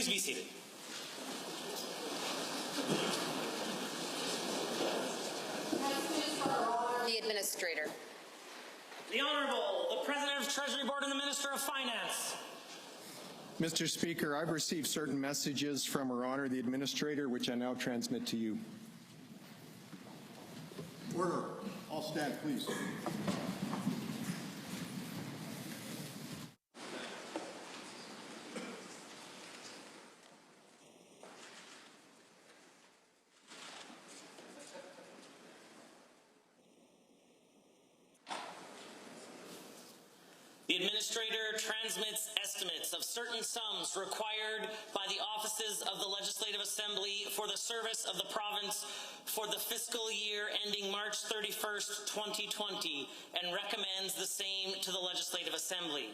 Please be seated. The Administrator. The Honourable, the President of Treasury Board and the Minister of Finance. Mr. Speaker, I've received certain messages from Her Honour the Administrator, which I now transmit to you. Order. All stand, please. The Administrator transmits estimates of certain sums required by the offices of the Legislative Assembly for the service of the province for the fiscal year ending March 31st, 2020, and recommends the same to the Legislative Assembly.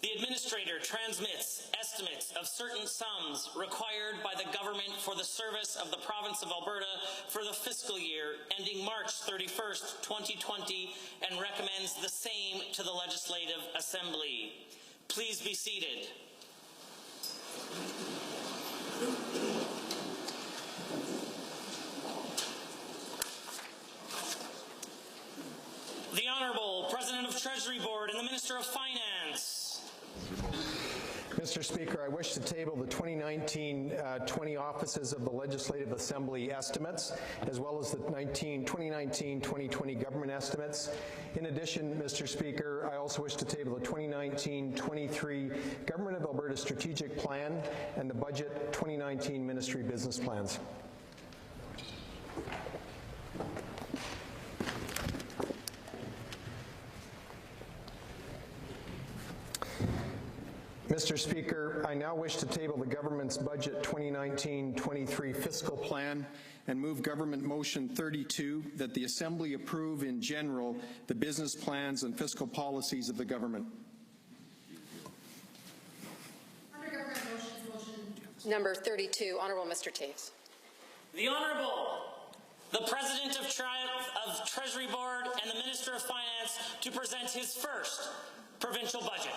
The Administrator transmits estimates of certain sums required by the government for the service of the province of Alberta for the fiscal year ending March 31st, 2020, and recommends the same to the Legislative Assembly. Please be seated. The Honourable President of Treasury Board and the Minister of Finance. Mr. Speaker, I wish to table the 2019-20 offices of the Legislative Assembly estimates, as well as the 2019-2020 government estimates. In addition, Mr. Speaker, I also wish to table the 2019-23 Government of Alberta Strategic Plan and the Budget 2019 Ministry Business Plans. Mr. Speaker, I now wish to table the government's Budget 2019-23 fiscal plan and move Government Motion 32 that the Assembly approve in general the business plans and fiscal policies of the government. Under Government motion number 32, Honourable Mr. Toews. The Honourable, the President of Treasury Board and the Minister of Finance to present his first provincial budget.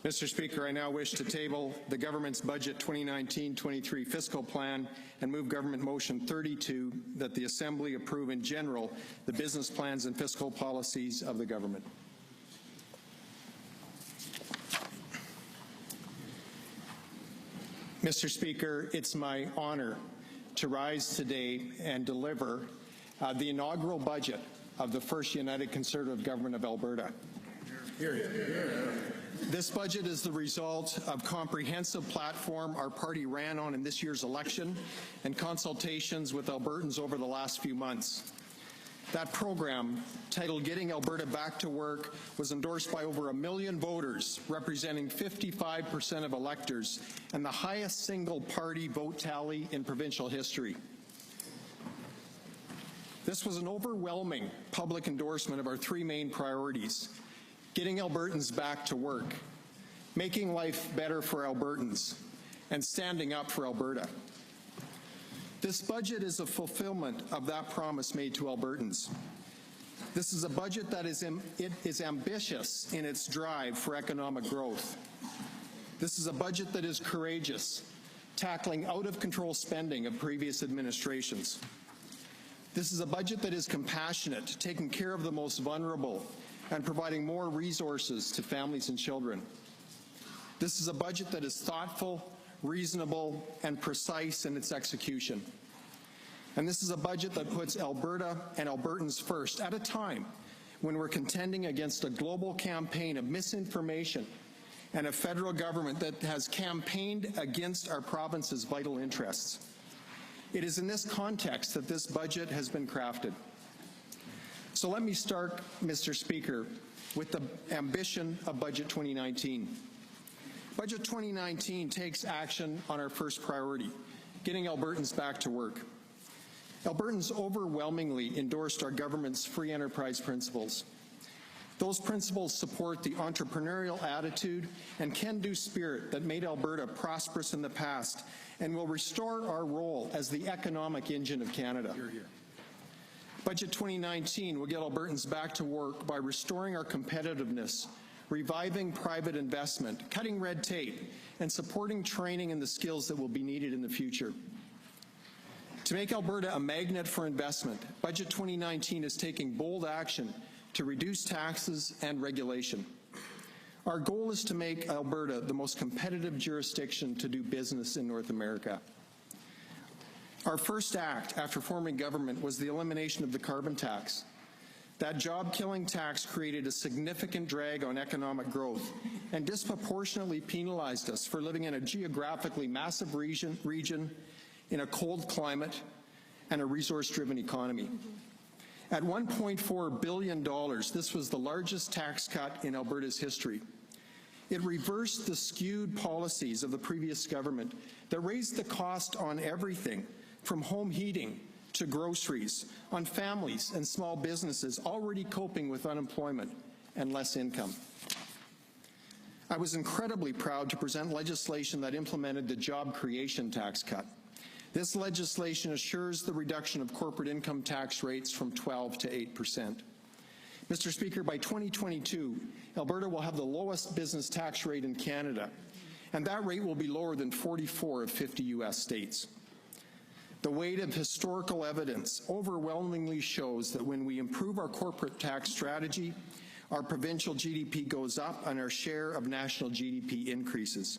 Mr. Speaker, I now wish to table the government's Budget 2019-23 fiscal plan and move Government Motion 32 that the Assembly approve in general the business plans and fiscal policies of the government. Mr. Speaker, it's my honour to rise today and deliver the inaugural budget of the first United Conservative Government of Alberta. This budget is the result of comprehensive platform our party ran on in this year's election and consultations with Albertans over the last few months. That program, titled Getting Alberta Back to Work, was endorsed by over 1 million voters, representing 55% of electors, and the highest single-party vote tally in provincial history. This was an overwhelming public endorsement of our three main priorities: getting Albertans back to work, making life better for Albertans, and standing up for Alberta. This budget is a fulfillment of that promise made to Albertans. This is a budget that is ambitious in its drive for economic growth. This is a budget that is courageous, tackling out-of-control spending of previous administrations. This is a budget that is compassionate, taking care of the most vulnerable, and providing more resources to families and children. This is a budget that is thoughtful, reasonable, and precise in its execution. And this is a budget that puts Alberta and Albertans first at a time when we're contending against a global campaign of misinformation and a federal government that has campaigned against our province's vital interests. It is in this context that this budget has been crafted. So let me start, Mr. Speaker, with the ambition of Budget 2019. Budget 2019 takes action on our first priority, getting Albertans back to work. Albertans overwhelmingly endorsed our government's free enterprise principles. Those principles support the entrepreneurial attitude and can-do spirit that made Alberta prosperous in the past and will restore our role as the economic engine of Canada. Budget 2019 will get Albertans back to work by restoring our competitiveness, reviving private investment, cutting red tape, and supporting training and the skills that will be needed in the future. To make Alberta a magnet for investment, Budget 2019 is taking bold action to reduce taxes and regulation. Our goal is to make Alberta the most competitive jurisdiction to do business in North America. Our first act after forming government was the elimination of the carbon tax. That job-killing tax created a significant drag on economic growth and disproportionately penalized us for living in a geographically massive region in a cold climate and a resource-driven economy. At $1.4 billion, this was the largest tax cut in Alberta's history. It reversed the skewed policies of the previous government that raised the cost on everything, from home heating to groceries, on families and small businesses already coping with unemployment and less income. I was incredibly proud to present legislation that implemented the job creation tax cut. This legislation assures the reduction of corporate income tax rates from 12% to 8%. Mr. Speaker, by 2022, Alberta will have the lowest business tax rate in Canada, and that rate will be lower than 44 of 50 U.S. states. The weight of historical evidence overwhelmingly shows that when we improve our corporate tax strategy, our provincial GDP goes up and our share of national GDP increases.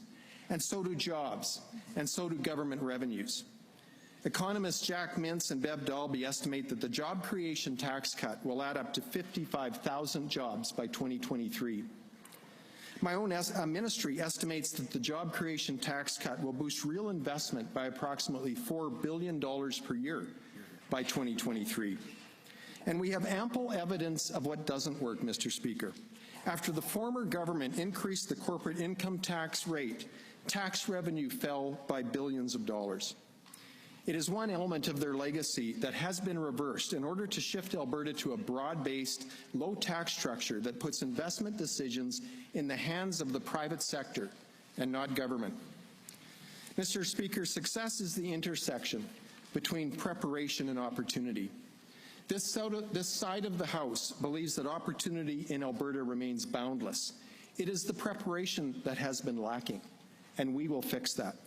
And so do jobs, and so do government revenues. Economists Jack Mintz and Bev Dalby estimate that the job creation tax cut will add up to 55,000 jobs by 2023. My own ministry estimates that the job creation tax cut will boost real investment by approximately $4 billion per year by 2023. And we have ample evidence of what doesn't work, Mr. Speaker. After the former government increased the corporate income tax rate, tax revenue fell by billions of dollars. It is one element of their legacy that has been reversed in order to shift Alberta to a broad-based, low-tax structure that puts investment decisions in the hands of the private sector and not government. Mr. Speaker, success is the intersection between preparation and opportunity. This side of the House believes that opportunity in Alberta remains boundless. It is the preparation that has been lacking, and we will fix that.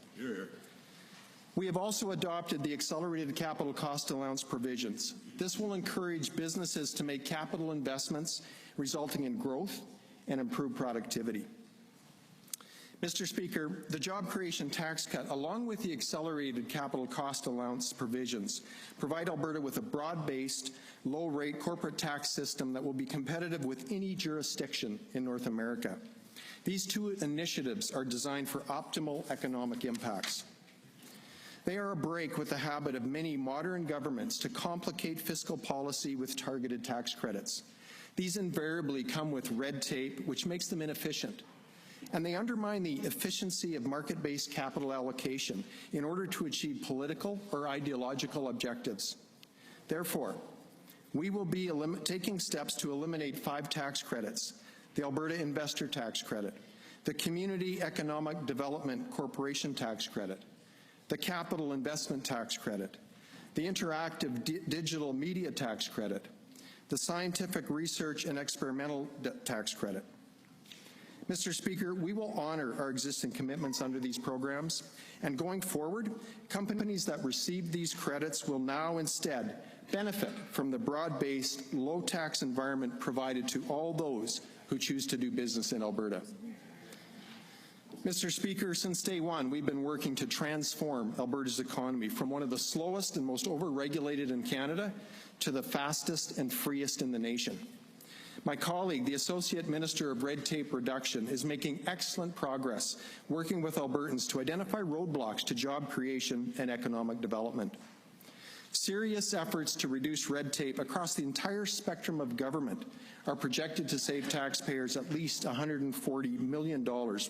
We have also adopted the accelerated capital cost allowance provisions. This will encourage businesses to make capital investments, resulting in growth and improved productivity. Mr. Speaker, the job creation tax cut, along with the accelerated capital cost allowance provisions, provide Alberta with a broad-based, low-rate corporate tax system that will be competitive with any jurisdiction in North America. These two initiatives are designed for optimal economic impacts. They are a break with the habit of many modern governments to complicate fiscal policy with targeted tax credits. These invariably come with red tape, which makes them inefficient. And they undermine the efficiency of market-based capital allocation in order to achieve political or ideological objectives. Therefore, we will be taking steps to eliminate 5 tax credits: the Alberta Investor Tax Credit, the Community Economic Development Corporation Tax Credit, the Capital Investment Tax Credit, the Interactive Digital Media Tax Credit, the Scientific Research and Experimental Tax Credit. Mr. Speaker, we will honor our existing commitments under these programs, and going forward, companies that receive these credits will now instead benefit from the broad-based, low-tax environment provided to all those who choose to do business in Alberta. Mr. Speaker, since day one, we've been working to transform Alberta's economy from one of the slowest and most overregulated in Canada to the fastest and freest in the nation. My colleague, the Associate Minister of Red Tape Reduction, is making excellent progress working with Albertans to identify roadblocks to job creation and economic development. Serious efforts to reduce red tape across the entire spectrum of government are projected to save taxpayers at least $140 million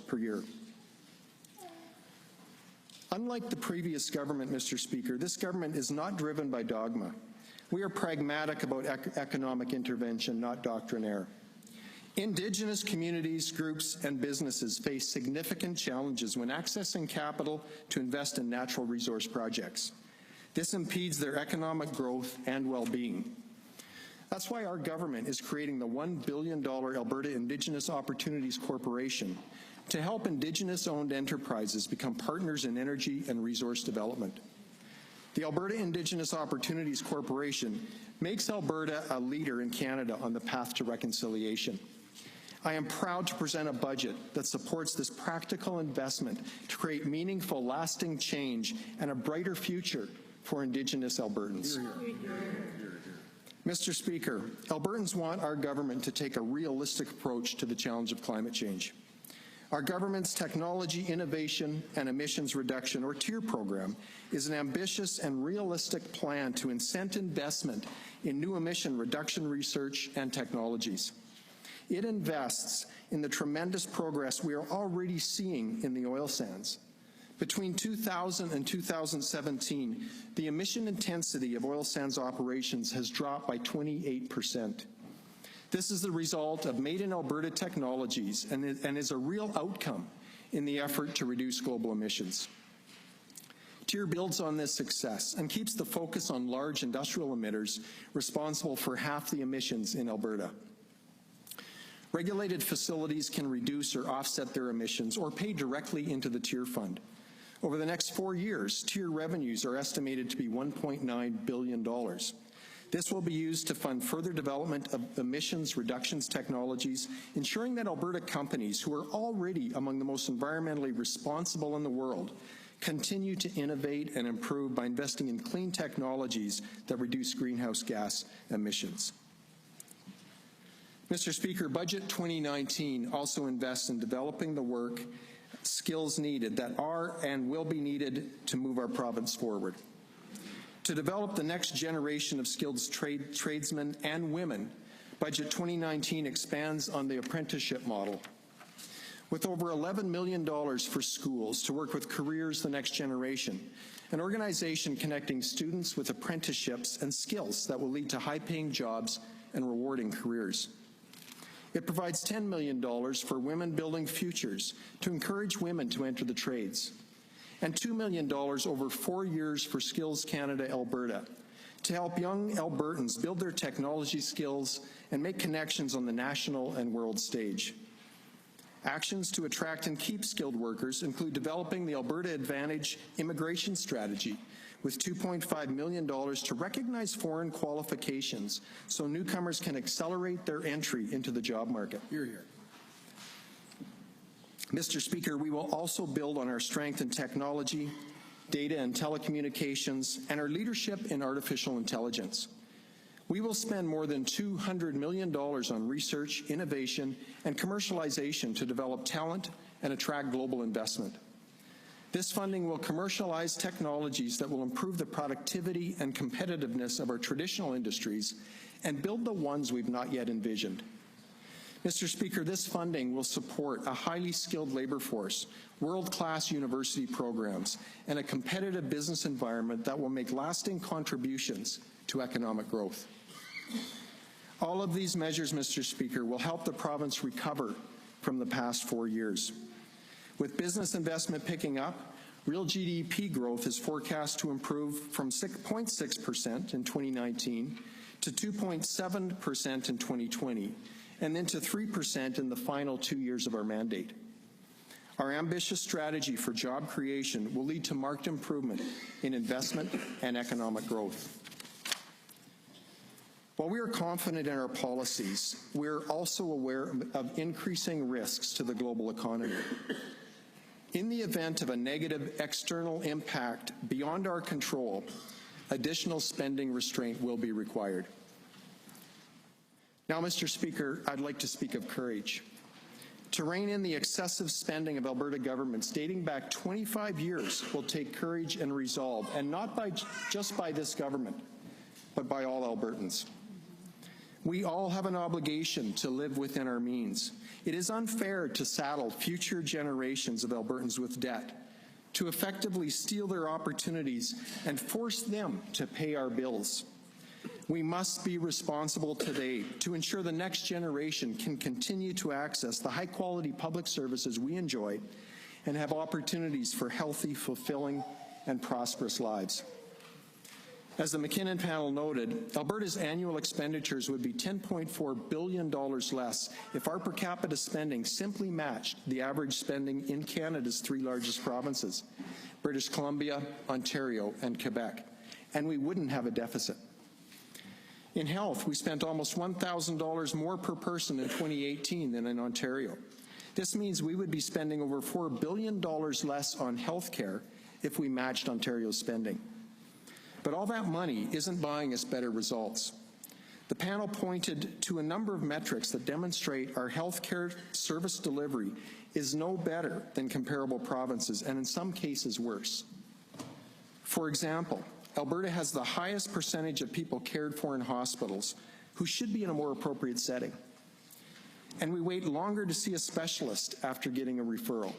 per year. Unlike the previous government, Mr. Speaker, this government is not driven by dogma. We are pragmatic about economic intervention, not doctrinaire. Indigenous communities, groups, and businesses face significant challenges when accessing capital to invest in natural resource projects. This impedes their economic growth and well-being. That's why our government is creating the $1 billion Alberta Indigenous Opportunities Corporation to help Indigenous-owned enterprises become partners in energy and resource development. The Alberta Indigenous Opportunities Corporation makes Alberta a leader in Canada on the path to reconciliation. I am proud to present a budget that supports this practical investment to create meaningful, lasting change and a brighter future for Indigenous Albertans. Mr. Speaker, Albertans want our government to take a realistic approach to the challenge of climate change. Our government's Technology Innovation and Emissions Reduction, or TIER program, is an ambitious and realistic plan to incent investment in new emission reduction research and technologies. It invests in the tremendous progress we are already seeing in the oil sands. Between 2000 and 2017, the emission intensity of oil sands operations has dropped by 28%. This is the result of made-in-Alberta technologies and is a real outcome in the effort to reduce global emissions. TIER builds on this success and keeps the focus on large industrial emitters responsible for half the emissions in Alberta. Regulated facilities can reduce or offset their emissions or pay directly into the TIER fund. Over the next 4 years, TIER revenues are estimated to be $1.9 billion. This will be used to fund further development of emissions reductions technologies, ensuring that Alberta companies, who are already among the most environmentally responsible in the world, continue to innovate and improve by investing in clean technologies that reduce greenhouse gas emissions. Mr. Speaker, Budget 2019 also invests in developing the work, skills needed that are and will be needed to move our province forward. To develop the next generation of skilled tradesmen and women, Budget 2019 expands on the apprenticeship model. With over $11 million for schools to work with Careers the Next Generation, an organization connecting students with apprenticeships and skills that will lead to high-paying jobs and rewarding careers. It provides $10 million for Women Building Futures to encourage women to enter the trades, and $2 million over 4 years for Skills Canada Alberta to help young Albertans build their technology skills and make connections on the national and world stage. Actions to attract and keep skilled workers include developing the Alberta Advantage immigration strategy with $2.5 million to recognize foreign qualifications so newcomers can accelerate their entry into the job market. Hear, hear. Mr. Speaker, we will also build on our strength in technology, data and telecommunications, and our leadership in artificial intelligence. We will spend more than $200 million on research, innovation, and commercialization to develop talent and attract global investment. This funding will commercialize technologies that will improve the productivity and competitiveness of our traditional industries and build the ones we've not yet envisioned. Mr. Speaker, this funding will support a highly skilled labor force, world-class university programs, and a competitive business environment that will make lasting contributions to economic growth. All of these measures, Mr. Speaker, will help the province recover from the past 4 years. With business investment picking up, real GDP growth is forecast to improve from 6.6% in 2019 to 2.7% in 2020, and then to 3% in the final 2 years of our mandate. Our ambitious strategy for job creation will lead to marked improvement in investment and economic growth. While we are confident in our policies, we are also aware of increasing risks to the global economy. In the event of a negative external impact beyond our control, additional spending restraint will be required. Now, Mr. Speaker, I'd like to speak of courage. To rein in the excessive spending of Alberta governments dating back 25 years will take courage and resolve, and not just by this government, but by all Albertans. We all have an obligation to live within our means. It is unfair to saddle future generations of Albertans with debt, to effectively steal their opportunities and force them to pay our bills. We must be responsible today to ensure the next generation can continue to access the high-quality public services we enjoy and have opportunities for healthy, fulfilling, and prosperous lives. As the McKinnon panel noted, Alberta's annual expenditures would be $10.4 billion less if our per capita spending simply matched the average spending in Canada's three largest provinces, British Columbia, Ontario, and Quebec, and we wouldn't have a deficit. In health, we spent almost $1,000 more per person in 2018 than in Ontario. This means we would be spending over $4 billion less on health care if we matched Ontario's spending. But all that money isn't buying us better results. The panel pointed to a number of metrics that demonstrate our health care service delivery is no better than comparable provinces, and in some cases worse. For example, Alberta has the highest percentage of people cared for in hospitals who should be in a more appropriate setting. And we wait longer to see a specialist after getting a referral.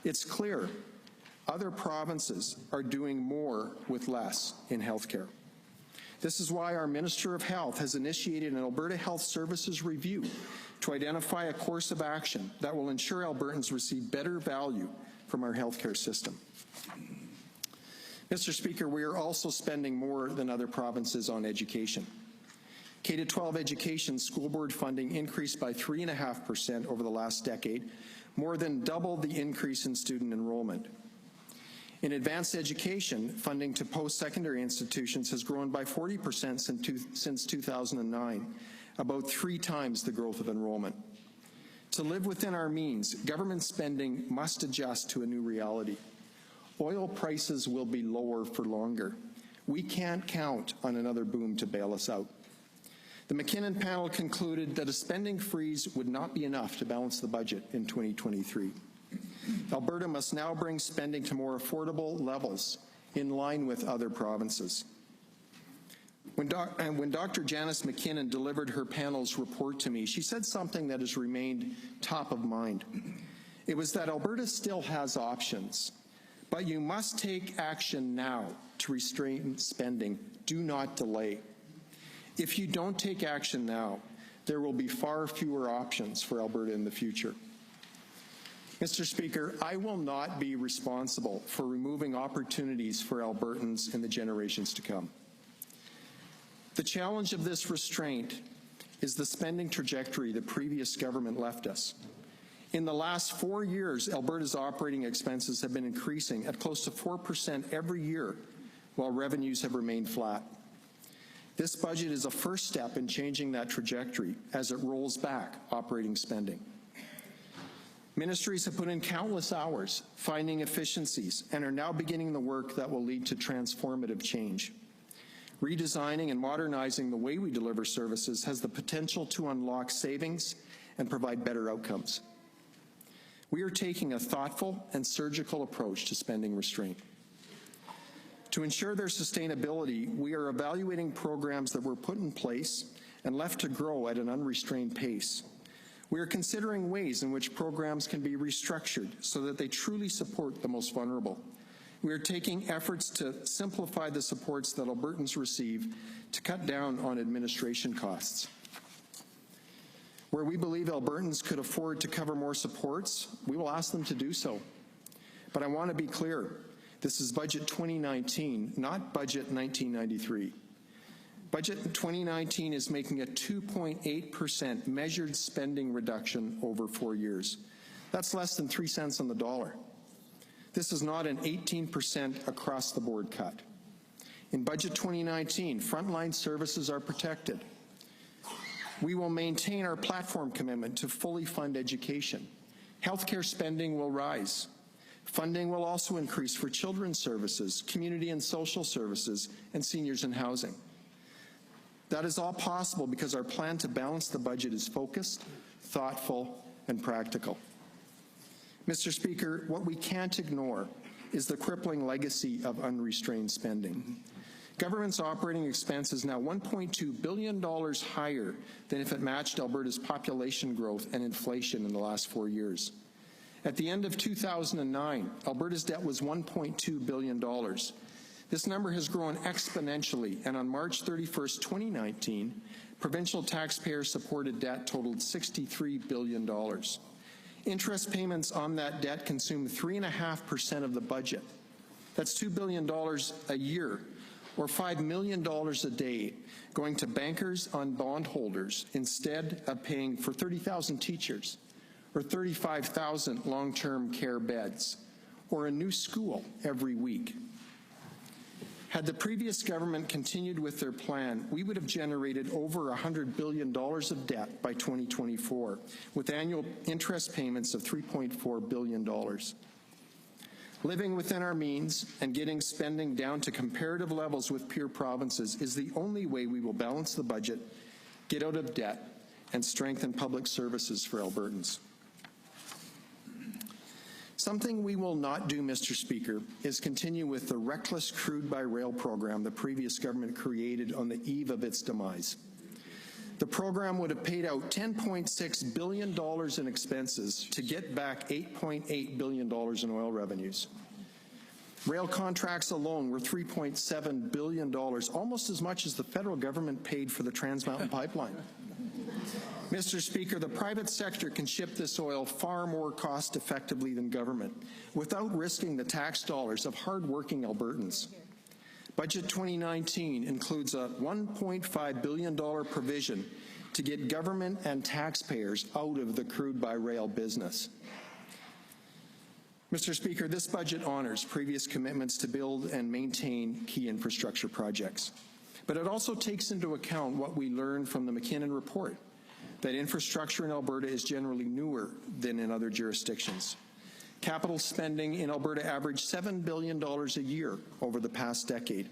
It's clear other provinces are doing more with less in healthcare. This is why our Minister of Health has initiated an Alberta Health Services review to identify a course of action that will ensure Albertans receive better value from our healthcare system. Mr. Speaker, we are also spending more than other provinces on education. K-12 education school board funding increased by 3.5% over the last decade, more than double the increase in student enrollment. In advanced education, funding to post-secondary institutions has grown by 40% since 2009, about 3 times the growth of enrollment. To live within our means, government spending must adjust to a new reality. Oil prices will be lower for longer. We can't count on another boom to bail us out. The McKinnon panel concluded that a spending freeze would not be enough to balance the budget in 2023. Alberta must now bring spending to more affordable levels in line with other provinces. When Dr. Janice McKinnon delivered her panel's report to me, she said something that has remained top of mind. It was that Alberta still has options, but you must take action now to restrain spending. Do not delay. If you don't take action now, there will be far fewer options for Alberta in the future. Mr. Speaker, I will not be responsible for removing opportunities for Albertans in the generations to come. The challenge of this restraint is the spending trajectory the previous government left us. In the last 4 years, Alberta's operating expenses have been increasing at close to 4% every year, while revenues have remained flat. This budget is a first step in changing that trajectory as it rolls back operating spending. Ministries have put in countless hours finding efficiencies and are now beginning the work that will lead to transformative change. Redesigning and modernizing the way we deliver services has the potential to unlock savings and provide better outcomes. We are taking a thoughtful and surgical approach to spending restraint. To ensure their sustainability, we are evaluating programs that were put in place and left to grow at an unrestrained pace. We are considering ways in which programs can be restructured so that they truly support the most vulnerable. We are taking efforts to simplify the supports that Albertans receive to cut down on administration costs. Where we believe Albertans could afford to cover more supports, we will ask them to do so. But I want to be clear, this is Budget 2019, not Budget 1993. Budget 2019 is making a 2.8% measured spending reduction over 4 years. That's less than 3 cents on the dollar. This is not an 18% across-the-board cut. In Budget 2019, frontline services are protected. We will maintain our platform commitment to fully fund education. Healthcare spending will rise. Funding will also increase for children's services, community and social services, and seniors in housing. That is all possible because our plan to balance the budget is focused, thoughtful, and practical. Mr. Speaker, what we can't ignore is the crippling legacy of unrestrained spending. Government's operating expense is now $1.2 billion higher than if it matched Alberta's population growth and inflation in the last 4 years. At the end of 2009, Alberta's debt was $1.2 billion. This number has grown exponentially, and on March 31st, 2019, provincial taxpayer-supported debt totaled $63 billion. Interest payments on that debt consume 3.5% of the budget. That's $2 billion a year, or $5 million a day going to bankers on bondholders instead of paying for 30,000 teachers or 35,000 long-term care beds or a new school every week. Had the previous government continued with their plan, we would have generated over $100 billion of debt by 2024, with annual interest payments of $3.4 billion. Living within our means and getting spending down to comparative levels with peer provinces is the only way we will balance the budget, get out of debt, and strengthen public services for Albertans. Something we will not do, Mr. Speaker, is continue with the reckless crude by rail program the previous government created on the eve of its demise. The program would have paid out $10.6 billion in expenses to get back $8.8 billion in oil revenues. Rail contracts alone were $3.7 billion, almost as much as the federal government paid for the Trans Mountain Pipeline. Mr. Speaker, the private sector can ship this oil far more cost-effectively than government without risking the tax dollars of hard-working Albertans. Budget 2019 includes a $1.5 billion provision to get government and taxpayers out of the crude by rail business. Mr. Speaker, this budget honors previous commitments to build and maintain key infrastructure projects. But it also takes into account what we learned from the McKinnon report, that infrastructure in Alberta is generally newer than in other jurisdictions. Capital spending in Alberta averaged $7 billion a year over the past decade.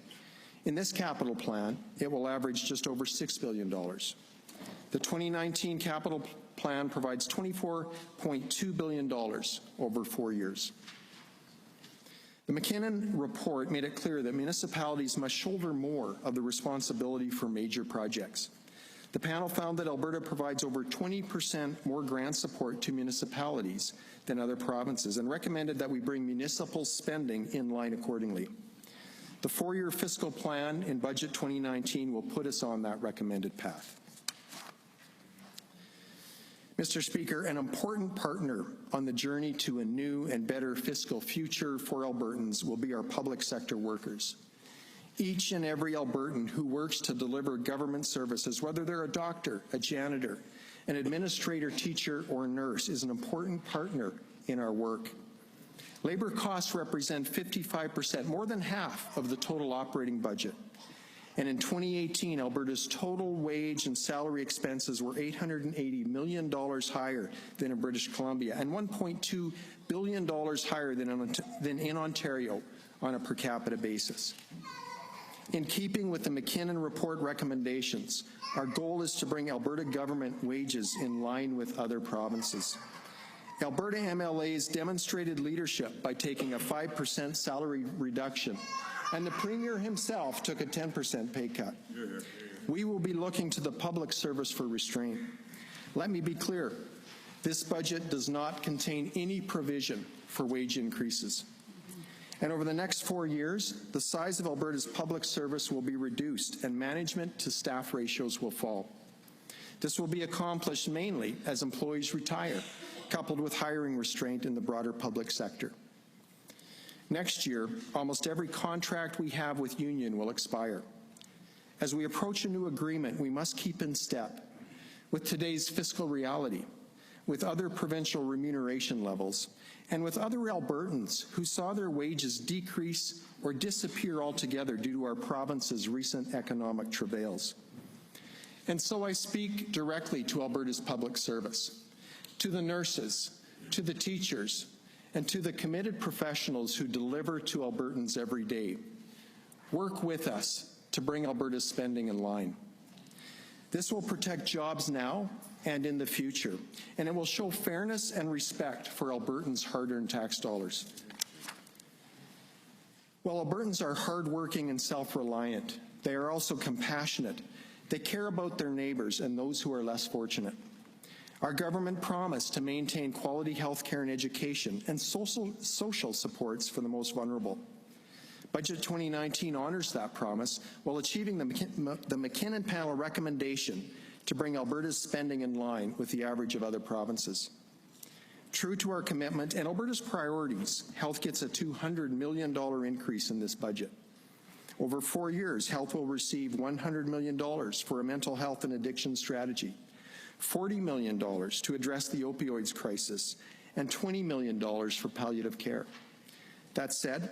In this capital plan, it will average just over $6 billion. The 2019 capital plan provides $24.2 billion over 4 years. The McKinnon report made it clear that municipalities must shoulder more of the responsibility for major projects. The panel found that Alberta provides over 20% more grant support to municipalities than other provinces and recommended that we bring municipal spending in line accordingly. The 4-year fiscal plan in Budget 2019 will put us on that recommended path. Mr. Speaker, an important partner on the journey to a new and better fiscal future for Albertans will be our public sector workers. Each and every Albertan who works to deliver government services, whether they're a doctor, a janitor, an administrator, teacher, or nurse, is an important partner in our work. Labor costs represent 55%, more than half of the total operating budget. And in 2018, Alberta's total wage and salary expenses were $880 million higher than in British Columbia and $1.2 billion higher than in Ontario on a per capita basis. In keeping with the McKinnon report recommendations, our goal is to bring Alberta government wages in line with other provinces. Alberta MLAs demonstrated leadership by taking a 5% salary reduction, and the Premier himself took a 10% pay cut. We will be looking to the public service for restraint. Let me be clear, this budget does not contain any provision for wage increases. And over the next 4 years, the size of Alberta's public service will be reduced and management to staff ratios will fall. This will be accomplished mainly as employees retire, coupled with hiring restraint in the broader public sector. Next year, almost every contract we have with union will expire. As we approach a new agreement, we must keep in step with today's fiscal reality, with other provincial remuneration levels, and with other Albertans who saw their wages decrease or disappear altogether due to our province's recent economic travails. And so I speak directly to Alberta's public service, to the nurses, to the teachers, and to the committed professionals who deliver to Albertans every day. Work with us to bring Alberta's spending in line. This will protect jobs now and in the future, and it will show fairness and respect for Albertans' hard-earned tax dollars. While Albertans are hardworking and self-reliant, they are also compassionate. They care about their neighbours and those who are less fortunate. Our government promised to maintain quality health care and education and social supports for the most vulnerable. Budget 2019 honors that promise while achieving the McKinnon panel recommendation to bring Alberta's spending in line with the average of other provinces. True to our commitment and Alberta's priorities, health gets a $200 million increase in this budget. Over 4 years, health will receive $100 million for a mental health and addiction strategy, $40 million to address the opioids crisis, and $20 million for palliative care. That said,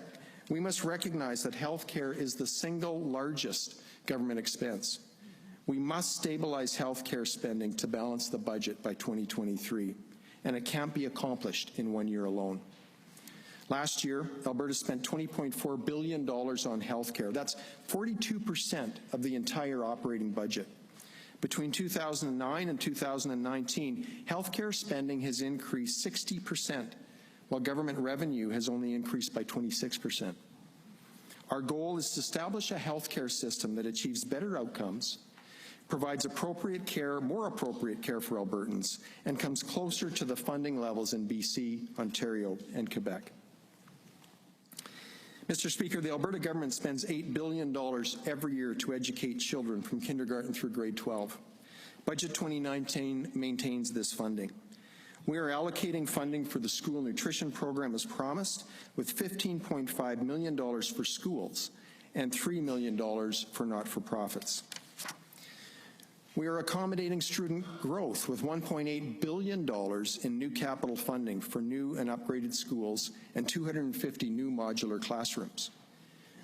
we must recognize that health care is the single largest government expense. We must stabilize health care spending to balance the budget by 2023, and it can't be accomplished in 1 year alone. Last year, Alberta spent $20.4 billion on health care. That's 42% of the entire operating budget. Between 2009 and 2019, health care spending has increased 60%, while government revenue has only increased by 26%. Our goal is to establish a health care system that achieves better outcomes, provides appropriate care, more appropriate care for Albertans, and comes closer to the funding levels in BC, Ontario, and Quebec. Mr. Speaker, the Alberta government spends $8 billion every year to educate children from kindergarten through grade 12. Budget 2019 maintains this funding. We are allocating funding for the school nutrition program as promised, with $15.5 million for schools and $3 million for not-for-profits. We are accommodating student growth with $1.8 billion in new capital funding for new and upgraded schools and 250 new modular classrooms.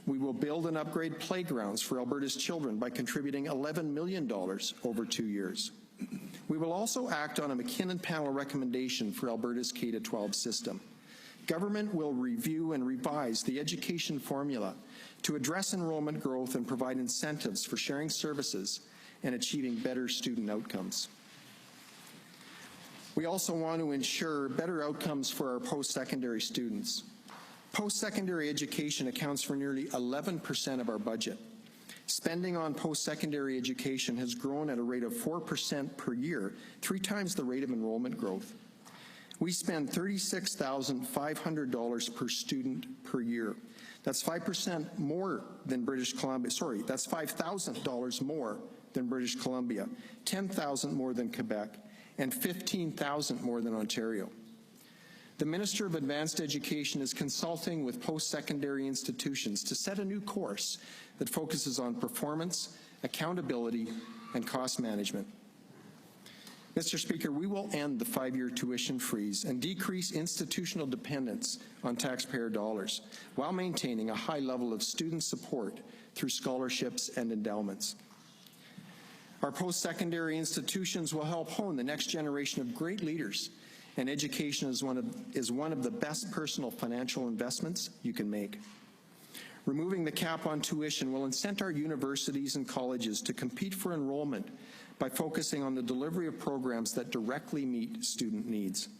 We will build and upgrade playgrounds for Alberta's children by contributing $11 million over 2 years. We will also act on a McKinnon panel recommendation for Alberta's K-12 system. Government will review and revise the education formula to address enrollment growth and provide incentives for sharing services and achieving better student outcomes. We also want to ensure better outcomes for our post-secondary students. Post-secondary education accounts for nearly 11% of our budget. Spending on post-secondary education has grown at a rate of 4% per year, 3 times the rate of enrollment growth. We spend $36,500 per student per year. That's 5% more than British Columbia. Sorry, that's $5,000 more than British Columbia, $10,000 more than Quebec, and $15,000 more than Ontario. The Minister of Advanced Education is consulting with post-secondary institutions to set a new course that focuses on performance, accountability, and cost management. Mr. Speaker, we will end the 5-year tuition freeze and decrease institutional dependence on taxpayer dollars while maintaining a high level of student support through scholarships and endowments. Our post-secondary institutions will help hone the next generation of great leaders, and education is one of the best personal financial investments you can make. Removing the cap on tuition will incent our universities and colleges to compete for enrollment by focusing on the delivery of programs that directly meet student needs.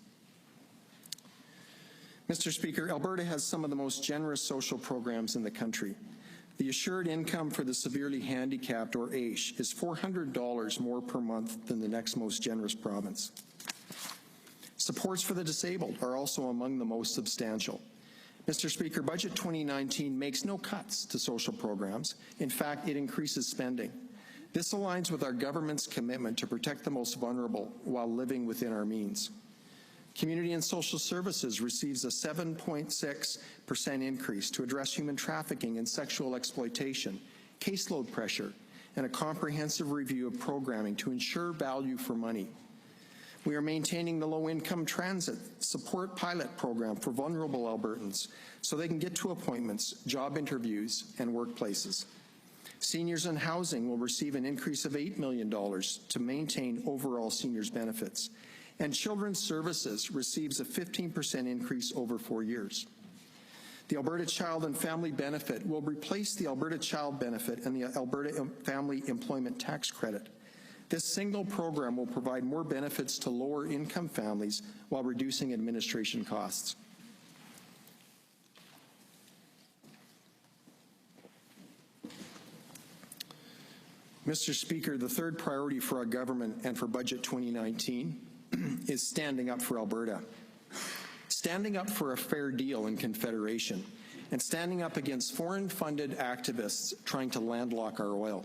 Mr. Speaker, Alberta has some of the most generous social programs in the country. The assured income for the severely handicapped, or AISH, is $400 more per month than the next most generous province. Supports for the disabled are also among the most substantial. Mr. Speaker, Budget 2019 makes no cuts to social programs. In fact, it increases spending. This aligns with our government's commitment to protect the most vulnerable while living within our means. Community and Social Services receives a 7.6% increase to address human trafficking and sexual exploitation, caseload pressure, and a comprehensive review of programming to ensure value for money. We are maintaining the low-income transit support pilot program for vulnerable Albertans so they can get to appointments, job interviews, and workplaces. Seniors in housing will receive an increase of $8 million to maintain overall seniors' benefits. And Children's Services receives a 15% increase over 4 years. The Alberta Child and Family Benefit will replace the Alberta Child Benefit and the Alberta Family Employment Tax Credit. This single program will provide more benefits to lower-income families while reducing administration costs. Mr. Speaker, the third priority for our government and for Budget 2019 is standing up for Alberta. Standing up for a fair deal in Confederation, and standing up against foreign-funded activists trying to landlock our oil.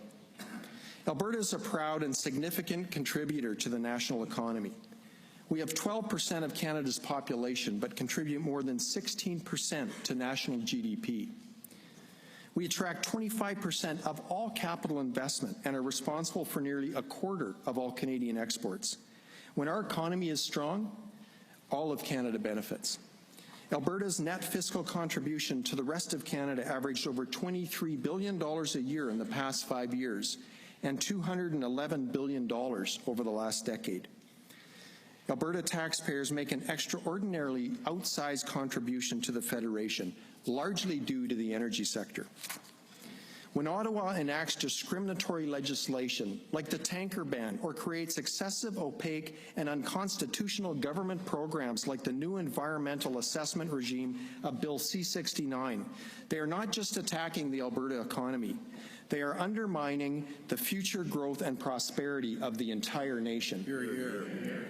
Alberta is a proud and significant contributor to the national economy. We have 12% of Canada's population, but contribute more than 16% to national GDP. We attract 25% of all capital investment and are responsible for nearly a quarter of all Canadian exports. When our economy is strong, all of Canada benefits. Alberta's net fiscal contribution to the rest of Canada averaged over $23 billion a year in the past 5 years and $211 billion over the last decade. Alberta taxpayers make an extraordinarily outsized contribution to the Federation, largely due to the energy sector. When Ottawa enacts discriminatory legislation like the tanker ban or creates excessive, opaque, and unconstitutional government programs like the new environmental assessment regime of Bill C-69, they are not just attacking the Alberta economy, they are undermining the future growth and prosperity of the entire nation. Hear, hear.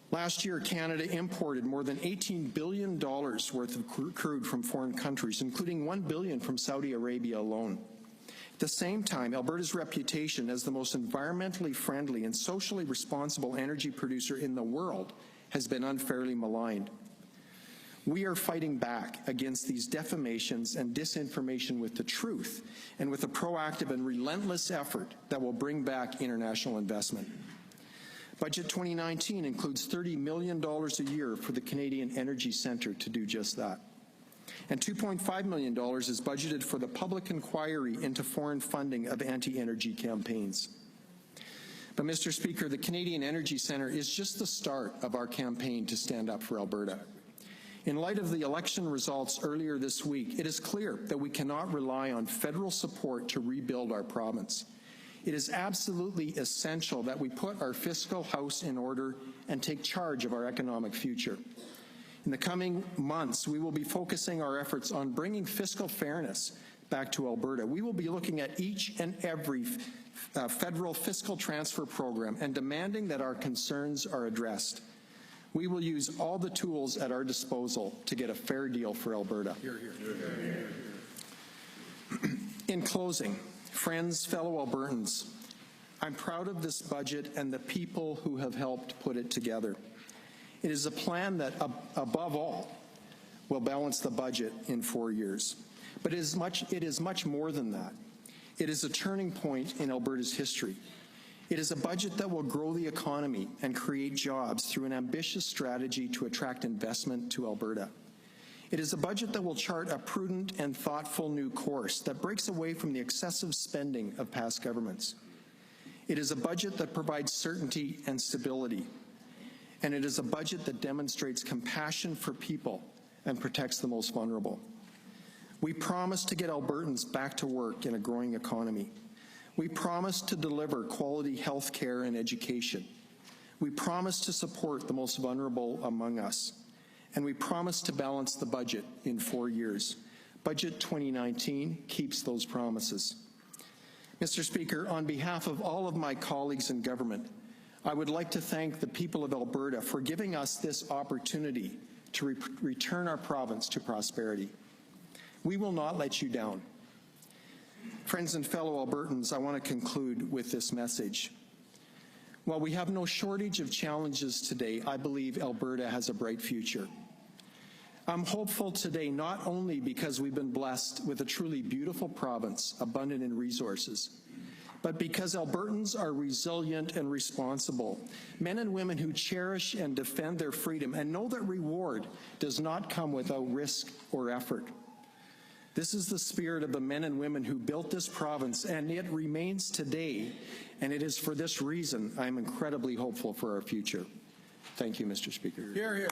Last year, Canada imported more than $18 billion worth of crude from foreign countries, including $1 billion from Saudi Arabia alone. At the same time, Alberta's reputation as the most environmentally friendly and socially responsible energy producer in the world has been unfairly maligned. We are fighting back against these defamations and disinformation with the truth and with a proactive and relentless effort that will bring back international investment. Budget 2019 includes $30 million a year for the Canadian Energy Centre to do just that. And $2.5 million is budgeted for the public inquiry into foreign funding of anti-energy campaigns. But, Mr. Speaker, the Canadian Energy Centre is just the start of our campaign to stand up for Alberta. In light of the election results earlier this week, it is clear that we cannot rely on federal support to rebuild our province. It is absolutely essential that we put our fiscal house in order and take charge of our economic future. In the coming months, we will be focusing our efforts on bringing fiscal fairness back to Alberta. We will be looking at each and every federal fiscal transfer program and demanding that our concerns are addressed. We will use all the tools at our disposal to get a fair deal for Alberta. Hear, hear. Hear, hear. In closing, friends, fellow Albertans, I'm proud of this budget and the people who have helped put it together. It is a plan that, above all, will balance the budget in 4 years. But it is much more than that. It is a turning point in Alberta's history. It is a budget that will grow the economy and create jobs through an ambitious strategy to attract investment to Alberta. It is a budget that will chart a prudent and thoughtful new course that breaks away from the excessive spending of past governments. It is a budget that provides certainty and stability. And it is a budget that demonstrates compassion for people and protects the most vulnerable. We promise to get Albertans back to work in a growing economy. We promise to deliver quality health care and education. We promise to support the most vulnerable among us. And we promise to balance the budget in 4 years. Budget 2019 keeps those promises. Mr. Speaker, on behalf of all of my colleagues in government, I would like to thank the people of Alberta for giving us this opportunity to return our province to prosperity. We will not let you down. Friends and fellow Albertans, I want to conclude with this message. While we have no shortage of challenges today, I believe Alberta has a bright future. I'm hopeful today not only because we've been blessed with a truly beautiful province, abundant in resources, but because Albertans are resilient and responsible, men and women who cherish and defend their freedom and know that reward does not come without risk or effort. This is the spirit of the men and women who built this province, and it remains today, and it is for this reason I'm incredibly hopeful for our future. Thank you, Mr. Speaker. Hear, hear.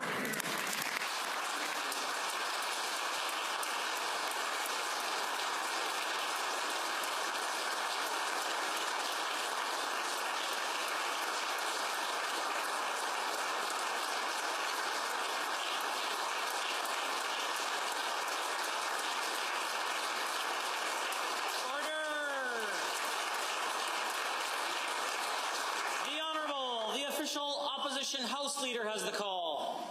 House Leader has the call.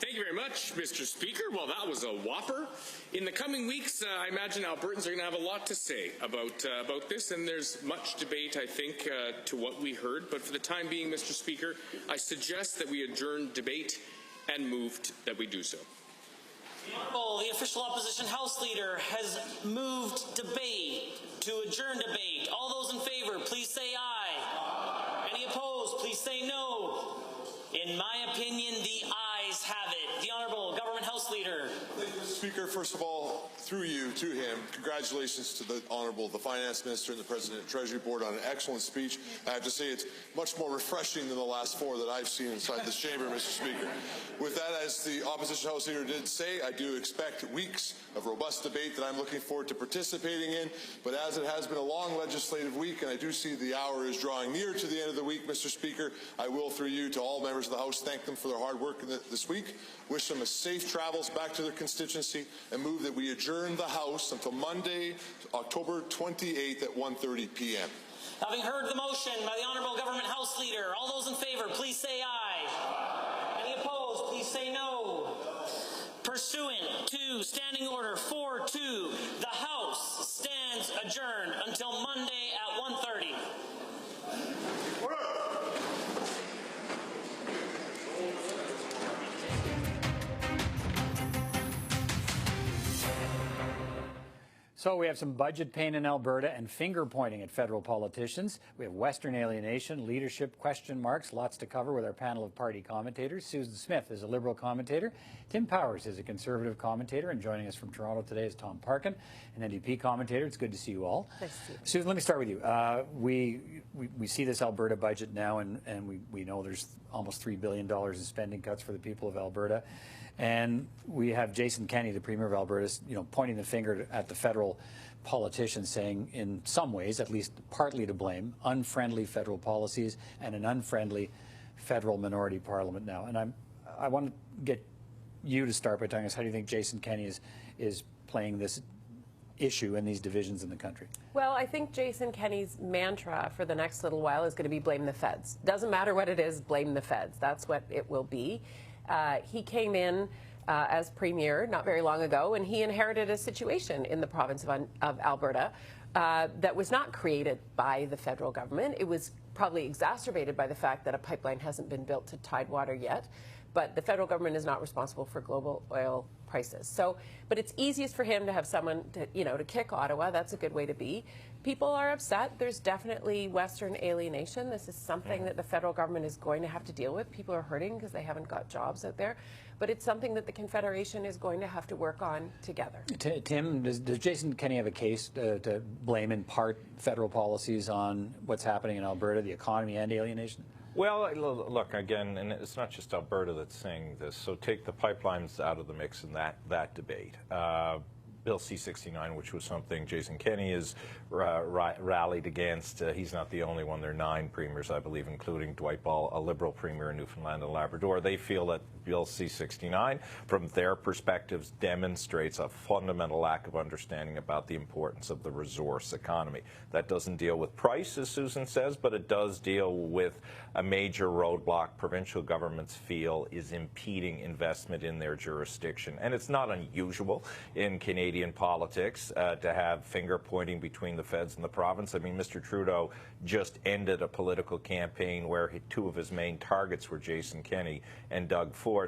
Thank you very much, Mr. Speaker. Well, that was a whopper. In the coming weeks, I imagine Albertans are going to have a lot to say about this, and there's much debate, I think, to what we heard. But for the time being, Mr. Speaker, I suggest that we adjourn debate and move that we do so. The official opposition House Leader has moved debate to adjourn debate. All those in favor, please say aye. Any opposed, please say no. In my opinion, the ayes have it. The Honourable Government House Leader. Thank you, Mr. Speaker. First of all, through you to him, congratulations to the Finance Minister and the President and Treasury Board on an excellent speech. I have to say it's much more refreshing than the last four that I've seen inside this chamber, Mr. Speaker. With that, as the Opposition House Leader did say, I do expect weeks of robust debate that I'm looking forward to participating in. But as it has been a long legislative week, and I do see the hour is drawing near to the end of the week, Mr. Speaker, I will, through you, to all members of the House, thank them for their hard work this week, wish them a safe travels back to their constituency, and move that we adjourn the House until Monday, October 28th at 1:30 p.m. Having heard the motion by the Honourable Government House Leader, all those in favour, please say aye. Any opposed, please say no. Pursuant to Standing Order 4-2, the House stands adjourned until Monday at 1:30. So we have some budget pain in Alberta and finger-pointing at federal politicians. We have Western alienation, leadership question marks, lots to cover with our panel of party commentators. Susan Smith is a Liberal commentator. Tim Powers is a Conservative commentator. And joining us from Toronto today is Tom Parkin, an NDP commentator. It's good to see you all. Nice to see you. Susan, let me start with you. We see this Alberta budget now, and we know there's almost $3 billion in spending cuts for the people of Alberta. And we have Jason Kenney, the Premier of Alberta, pointing the finger at the federal politicians, saying in some ways, at least partly to blame, unfriendly federal policies and an unfriendly federal minority parliament now. And I want to get you to start by telling us how do you think Jason Kenney is playing this issue and these divisions in the country? Well, I think Jason Kenney's mantra for the next little while is going to be blame the feds. Doesn't matter what it is, blame the feds. That's what it will be. He came in as Premier not very long ago, and he inherited a situation in the province of Alberta that was not created by the federal government. It was probably exacerbated by the fact that a pipeline hasn't been built to Tidewater yet. But the federal government is not responsible for global oil prices. So, but it's easiest for him to have someone to kick Ottawa. That's a good way to be. People are upset. There's definitely Western alienation. This is something that the federal government is going to have to deal with. People are hurting because they haven't got jobs out there. But it's something that the Confederation is going to have to work on together. Tim, does Jason Kenney have a case to blame in part federal policies on what's happening in Alberta, the economy and alienation? Well, look, again, and it's not just Alberta that's saying this, so take the pipelines out of the mix in that debate. Bill C-69, which was something Jason Kenney has rallied against. He's not the only one. There are 9 premiers, I believe, including Dwight Ball, a Liberal premier in Newfoundland and Labrador. They feel that Bill C-69, from their perspectives, demonstrates a fundamental lack of understanding about the importance of the resource economy. That doesn't deal with price, as Susan says, but it does deal with a major roadblock provincial governments feel is impeding investment in their jurisdiction. And it's not unusual in Canadian politics to have finger pointing between the feds and the province. I mean, Mr. Trudeau just ended a political campaign where 2 of his main targets were Jason Kenney and Doug Ford.